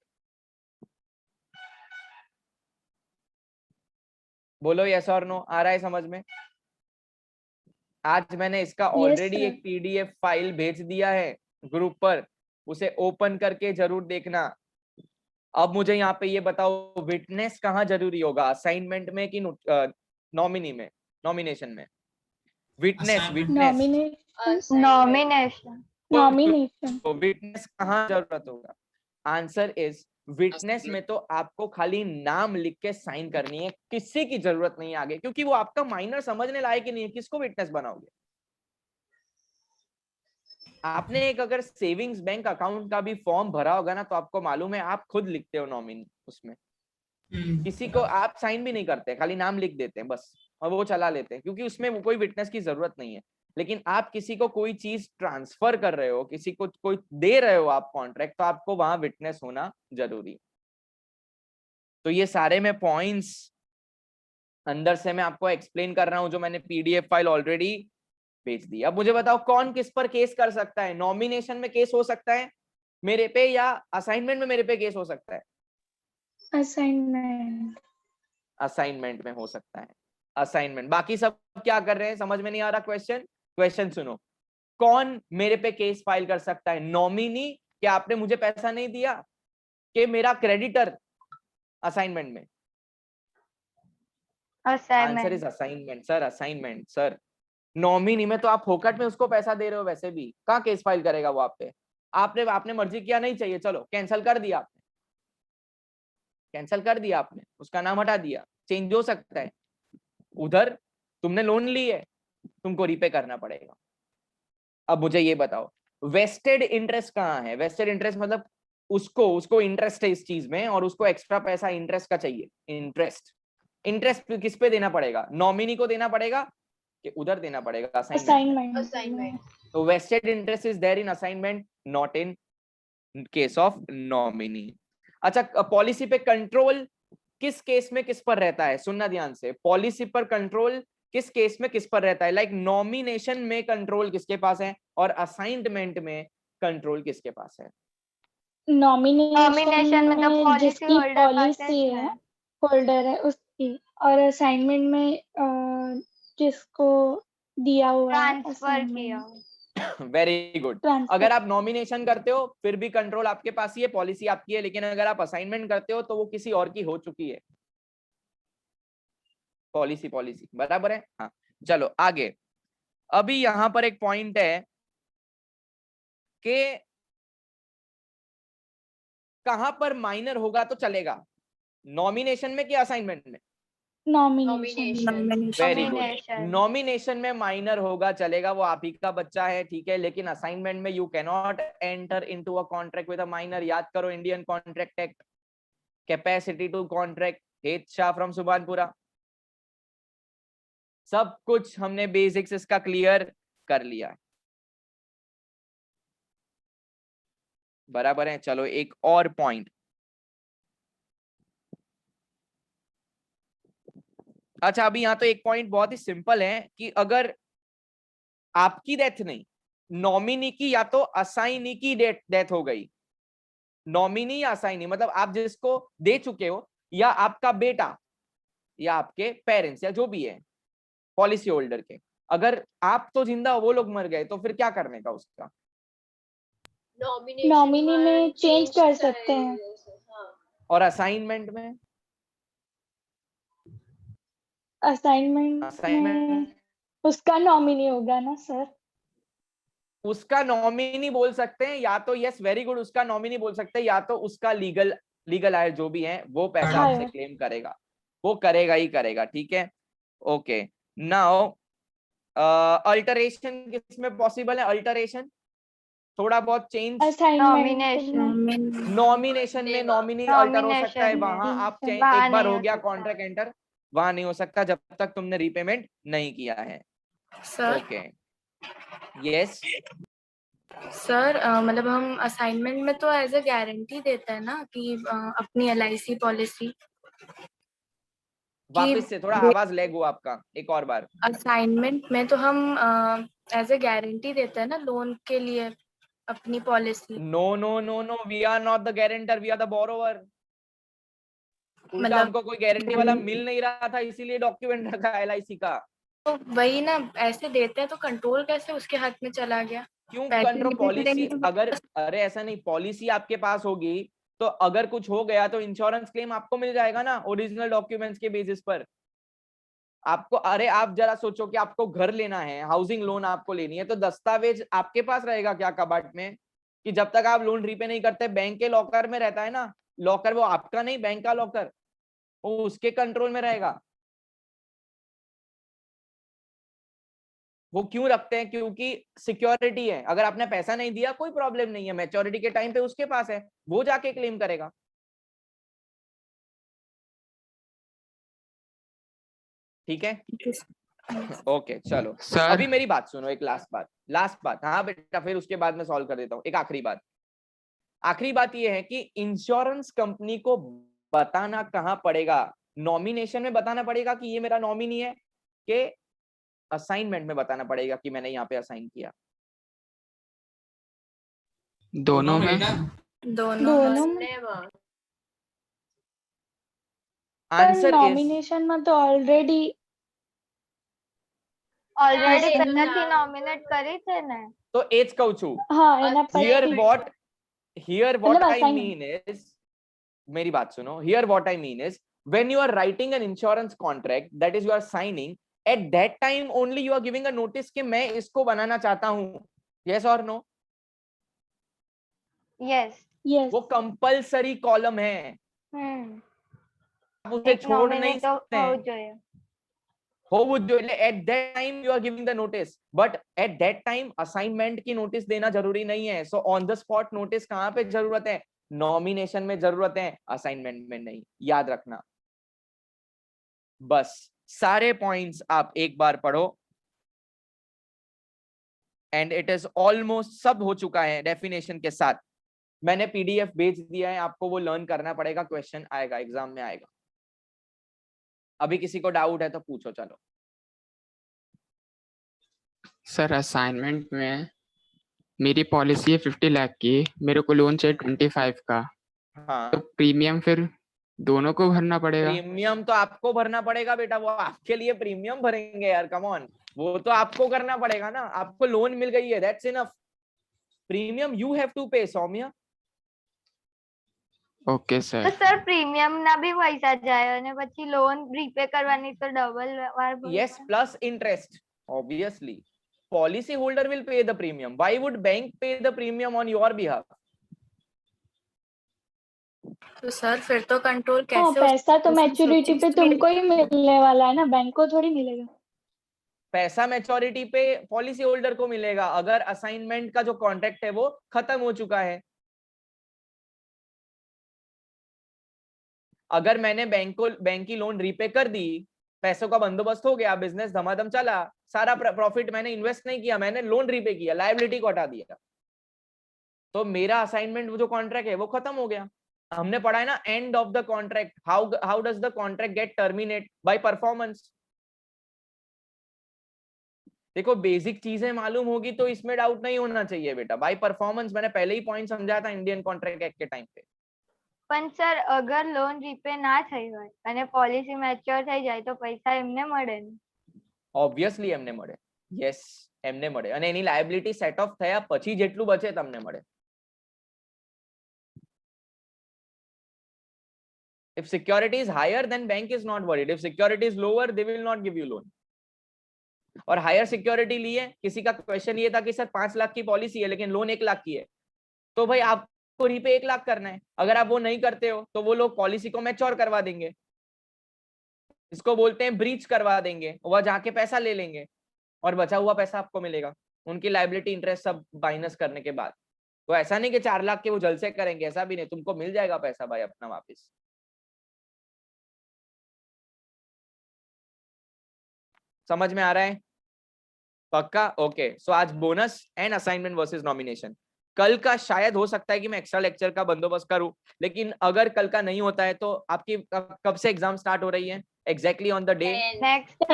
बोलो यस और नो, आ रहा है समझ में? आज मैंने इसका ऑलरेडी एक PDF फाइल भेज दिया है ग्रुप पर, उसे ओपन करके जरूर देखना। अब मुझे यहाँ पे ये बताओ, विटनेस कहाँ जरूरी होगा, असाइनमेंट में कि नॉमिनी में, नॉमिनेशन में? विटनेस, नॉमिनेशन तो विटनेस कहाँ जरूरत होगा? आंसर इज विटनेस में तो आपको खाली नाम लिख के साइन करनी है, किसी की जरूरत नहीं है आगे, क्योंकि वो आपका माइनर समझने लायक ही नहीं है। किसको विटनेस बनाओगे? आपने एक अगर सेविंग्स बैंक अकाउंट का भी फॉर्म भरा होगा ना, तो आपको मालूम है आप खुद लिखते हो नॉमिनी उसमें, किसी को आप साइन भी नहीं करते, खाली नाम लिख देते हैं बस और वो चला लेते हैं, क्योंकि उसमें कोई विटनेस की जरूरत नहीं है। लेकिन आप किसी को कोई चीज ट्रांसफर कर रहे हो, किसी को कोई दे रहे हो आप कॉन्ट्रैक्ट, तो आपको वहां विटनेस होना जरूरी। तो ये सारे में पॉइंट्स अंदर से मैं आपको एक्सप्लेन कर रहा हूं, जो मैंने पीडीएफ फाइल ऑलरेडी भेज दी। अब मुझे बताओ कौन किस पर केस कर सकता है? नॉमिनेशन में केस हो सकता है मेरे पे, या असाइनमेंट में मेरे पे केस हो सकता है? असाइनमेंट। असाइनमेंट में हो सकता है, असाइनमेंट। बाकी सब क्या कर रहे हैं? समझ में नहीं आ रहा क्वेश्चन? क्वेश्चन सुनो, कौन मेरे पे केस फाइल कर सकता है? नॉमिनी, क्या आपने मुझे पैसा नहीं दिया? कि मेरा क्रेडिटर असाइनमेंट में? Answer is assignment sir, assignment sir. Nominee में तो आप फोकट में उसको पैसा दे रहे हो, वैसे भी कहाँ केस फाइल करेगा वो आप पे? आपने मर्जी किया नहीं चाहिए, चलो कैंसिल कर दिया आपने, कैंसिल कर दिया आपने, उसका नाम हटा दिया, चेंज हो सकता है। उधर तुमने लोन ली है, तुमको रीपे करना पड़ेगा। अब मुझे ये बताओ, वेस्टेड इंटरेस्ट कहाँ है? वेस्टेड इंटरेस्ट मतलब उसको इंटरेस्ट है इस चीज में, और उसको एक्स्ट्रा पैसा इंटरेस्ट का चाहिए। इंटरेस्ट किस पे देना पड़ेगा? नॉमिनी को देना पड़ेगा कि उधर देना पड़ेगा? असाइनमेंट। तो vested interest is there in assignment, not in case of nominee. अच्छा, पॉलिसी पे कंट्रोल किस केस में किस पर रहता है? सुनना ध्यान से, पॉलिसी पर कंट्रोल किस केस में किस पर रहता है? लाइक नॉमिनेशन में कंट्रोल किसके पास है, और असाइनमेंट में कंट्रोल किसके पास है? नॉमिनेशन में मतलब जिसकी पॉलिसी है, होल्डर है उसकी, और असाइनमेंट में जिसको दिया हुआ है ट्रांसफर किया। Very good. अगर आप नॉमिनेशन करते हो फिर भी कंट्रोल आपके पास ही है, पॉलिसी आपकी है, लेकिन अगर आप असाइनमेंट करते हो तो वो किसी और की हो चुकी है। पॉलिसी बराबर है। हाँ चलो आगे। अभी यहां पर एक पॉइंट है कि कहां पर माइनर होगा तो चलेगा, नॉमिनेशन में कि असाइनमेंट में? नॉमिनेशन। Very good. नॉमिनेशन में माइनर होगा चलेगा, वो आप ही का बच्चा है, ठीक है, लेकिन असाइनमेंट में you can not enter into a contract with a minor. याद करो Indian contract act, capacity to contract, Het Shah from Subhanpura. सब कुछ हमने बेसिक्स इसका क्लियर कर लिया है, बराबर है। चलो एक और पॉइंट। अच्छा अभी यहाँ तो एक पॉइंट बहुत ही सिंपल है कि अगर आपकी डेथ नहीं, नॉमिनी की या तो असाइनी की डेथ हो गई, नॉमिनी या असाइनी मतलब आप जिसको दे चुके हो, या आपका बेटा, या आपके पेरेंट्स, या जो भी है पॉलिसी होल्डर के, अगर आप तो जिंदा हो वो लोग मर गए, तो फिर क्या करने का उसका? नॉमिनी में चेंज कर सकते हैं। और असाइनमेंट में? असाइनमेंट में उसका नॉमिनी होगा ना सर? उसका नॉमिनी बोल सकते हैं, या तो यस वेरी गुड, उसका नॉमिनी बोल सकते हैं, या तो उसका लीगल आयर जो भी है वो पैसा आपसे क्लेम करेगा, वो करेगा ही करेगा, ठीक है। ओके नाउ अल्टरेशन किसमें पॉसिबल है? अल्टरेशन थोड़ा बहुत चेंज नॉमिनेशन में नॉमिनी अल्टर हो सकता है, वहां आप चेंज एक बार हो गया कॉन्ट्रैक्ट एंटर, वहां नहीं हो सकता जब तक तुमने रीपेमेंट नहीं किया है। ओके यस सर मतलब हम असाइनमेंट में तो एज अ गारंटी देते हैं ना कि अपनी LIC पॉलिसी। वापस से थोड़ा आवाज लैग हुआ आपका, एक और बार। असाइनमेंट में तो हम एज अ गारंटी देते हैं ना लोन के लिए अपनी policy. No we are not the guarantor, we are the borrower. उल्टा हमको कोई गारंटी वाला मिल नहीं रहा था, इसीलिए डॉक्यूमेंट रखा LIC का। तो वही ना, ऐसे देते हैं तो कंट्रोल कैसे उसके हाथ में चला गया? क्यों कंट्रोल? पॉलिसी अगर, अरे ऐसा नहीं, पॉलिसी आपके पास होगी तो अगर कुछ हो गया तो इंश्योरेंस क्लेम आपको मिल जाएगा ना, ओरिजिनल डॉक्यूमेंट्स के बेसिस पर आपको। अरे आप जरा सोचो कि आपको घर लेना है, हाउसिंग लोन आपको लेनी है, तो दस्तावेज आपके पास रहेगा क्या कबाट में? कि जब तक आप लोन रीपे नहीं करते, बैंक के लॉकर में रहता है ना, लॉकर वो आपका नहीं, बैंक का लॉकर, वो उसके कंट्रोल में रहेगा। वो क्यों रखते हैं? क्योंकि सिक्योरिटी है, अगर आपने पैसा नहीं दिया कोई प्रॉब्लम नहीं है, मैच्योरिटी के टाइम पे उसके पास है, वो जाके क्लेम करेगा। ठीक है ओके चलो सर अभी मेरी बात सुनो, एक लास्ट बात हाँ बेटा, फिर उसके बाद मैं सॉल्व कर देता हूँ। एक आखिरी बात ये है कि इंश्योरेंस कंपनी को बताना कहाँ पड़ेगा, नॉमिनेशन में बताना पड़ेगा कि ये मेरा नॉमिनी है, कि असाइनमेंट में बताना पड़ेगा कि मैंने यहाँ पे असाइन किया? दोनों में दोनों में। पर आंसर इज नॉमिनेशन में तो ऑलरेडी ઓલરેડી અસાઇન પહેલાથી નોમિનેટ કરી છે ને. तो एज कहूँ છું हाँ એના here પછી what मतलब I assignment। mean is, मेरी बात सुनो, here what I mean is when you are writing an insurance contract, that is you are signing, at that time only you are giving a notice कि मैं इसको बनाना चाहता हूँ, yes or no? Yes. Yes वो compulsory column है, आप उसे એક छोड़ नहीं નોમિની તો सकते हैं। હોવું જોઈએ. होવું જોઈએ એટલે at that time you are giving the notice, but at that time assignment की नोटिस देना जरूरी नहीं है। so on the spot notice कहाँ पे जरूरत है? नॉमिनेशन में जरूरत है, असाइनमेंट में नहीं, याद रखना। बस सारे पॉइंट्स आप एक बार पढ़ो, एंड इट इज ऑलमोस्ट सब हो चुका है डेफिनेशन के साथ। मैंने पीडीएफ भेज दिया है, आपको वो लर्न करना पड़ेगा, क्वेश्चन आएगा, एग्जाम में आएगा। अभी किसी को डाउट है तो पूछो, चलो। सर असाइनमेंट में मेरी पॉलिसी है 50 लाख की, मेरे को लोन चाहिए 25 का, हाँ तो प्रीमियम फिर दोनों को भरना पड़ेगा? प्रीमियम तो आपको भरना पड़ेगा बेटा, वो आपके लिए प्रीमियम भरेंगे यार, कम ऑन, वो तो आपको करना पड़ेगा ना। आपको लोन मिल गई है, that's enough. Premium you have to pay, Saumya. Okay તો सर। સર પ્રીમિયમ ના બી પૈસા જાય અને પછી લોન રીપે કરવાની તો ડબલ વાર ભરવું yes પડે. plus interest, obviously policy holder will pay the premium. Why would bank pay the premium on your behalf? तो सर फिर तो कंट्रोल हाँ कैसे पैसा तो उसमें मैच्योरिटी पे switching तुमको ही मिलने वाला है ना, बैंक को थोड़ी मिलेगा। पैसा मैच्योरिटी पे पॉलिसी होल्डर को मिलेगा अगर असाइनमेंट का जो कॉन्ट्रैक्ट है वो खत्म हो चुका है। अगर मैंने बैंक की लोन रीपे कर दी, पैसों का बंदोबस्त हो गया, बिजनेस धमाधम चला, सारा प्रॉफिट मैंने इन्वेस्ट नहीं किया, मैंने लोन रीपे किया, लायबिलिटी को हटा दिया, तो मेरा असाइनमेंट वो जो कॉन्ट्रैक्ट है वो खत्म हो गया। हमने पढ़ा है ना, end of the contract, how does the contract get terminate? By performance. देखो बेसिक चीजें मालूम होगी तो इसमें डाउट नहीं होना चाहिए बेटा। बाय परफॉर्मेंस मैंने पहले ही पॉइंट समझाया था इंडियन कॉन्ट्रैक्ट एक्ट के टाइम पे। પણ સર અગર લોન રીપે ના થઈ હોય અને પોલિસી મેચ્યોર થઈ જાય તો પૈસા એમને મળે ને. ઓબ્વિયસલી એમને મળે, યસ એમને મળે, અને એની લાયબિલિટી સેટ ઓફ થયા પછી જેટલું બચે તમને મળે। If security is higher, then bank is not worried. If security is lower, they will not give you loan. और हायर सिक्योरिटी लिए, किसी का क्वेश्चन ये था कि सर 5 लाख की पॉलिसी है लेकिन लोन 1 लाख की है, तो भाई आपको रीपे 1 लाख करना है। अगर आप वो नहीं करते हो तो वो लोग पॉलिसी को मैच्योर करवा देंगे, इसको बोलते हैं ब्रीच करवा देंगे, वह जाके पैसा ले लेंगे और बचा हुआ पैसा आपको मिलेगा, उनकी लायबिलिटी इंटरेस्ट सब माइनस करने के बाद। तो ऐसा नहीं कि 4 लाख के वो जल्द से करेंगे, ऐसा भी नहीं, तुमको मिल जाएगा पैसा भाई अपना वापस। समझ में आ रहा है? पक्का? ओके। सो आज bonus and assignment versus nomination. कल का शायद हो सकता है कि मैं एक्स्ट्रा लेक्चर का बंदोबस्त करूं, लेकिन अगर कल का नहीं होता है तो आपकी कब से एग्जाम स्टार्ट हो रही है? Exactly on the day next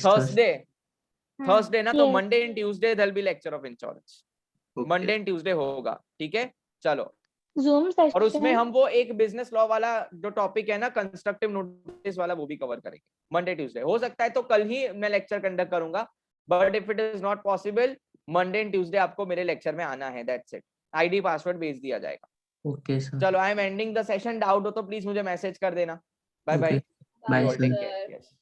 Thursday ना, तो Yes. Monday and Tuesday there will be lecture of insurance. Monday and Tuesday होगा, ठीक है? चलो। जूम सेशन और उसमें हम वो एक बिजनेस लॉ वाला जो टॉपिक है ना, कंस्ट्रक्टिव नोटिस वाला, वो भी कवर करेंगे मंडे ट्यूसडे। हो सकता है तो कल ही मैं लेक्चर कंडक्ट करूंगा, but if it is not possible, Monday and Tuesday आपको मेरे लेक्चर में आना है, दैट्स इट। आईडी पासवर्ड भेज दिया जाएगा। Okay sir. चलो, I am ending the session. Doubt हो तो प्लीज मुझे मैसेज कर देना। Bye bye. Bye sir.